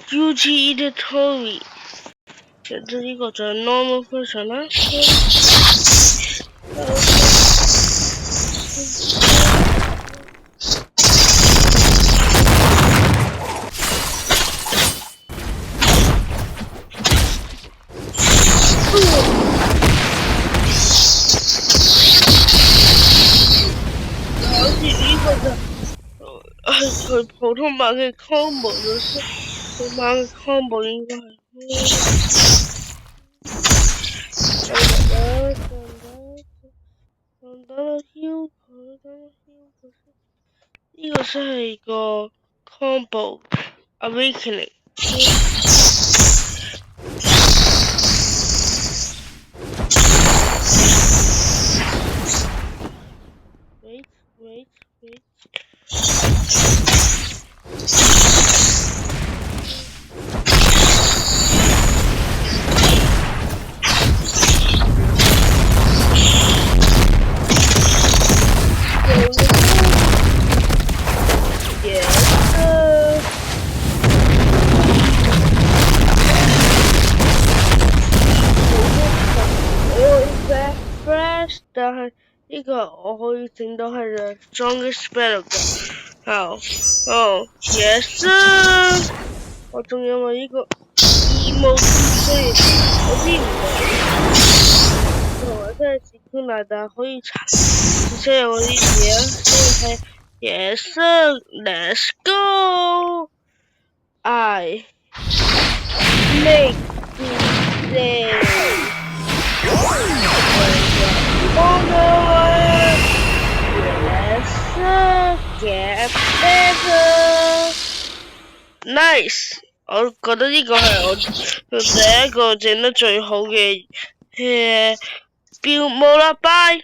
UG Inventory，选择一个在 normal version 啦。佢普通版嘅 combo 就是普通版嘅 combo 應該係呢個先係個 combo awakening。wait。但係呢個我可以整到係 strongest spell 㗎。yes， 我仲有我呢個 emote， 所以我知唔到。我真係時空大大可以查，而且有我啲嘢，所以係 yes，let's go。I make today. On the way, let's get better. Nice， 我覺得呢個係我第一個整得最好嘅標冇啦，拜。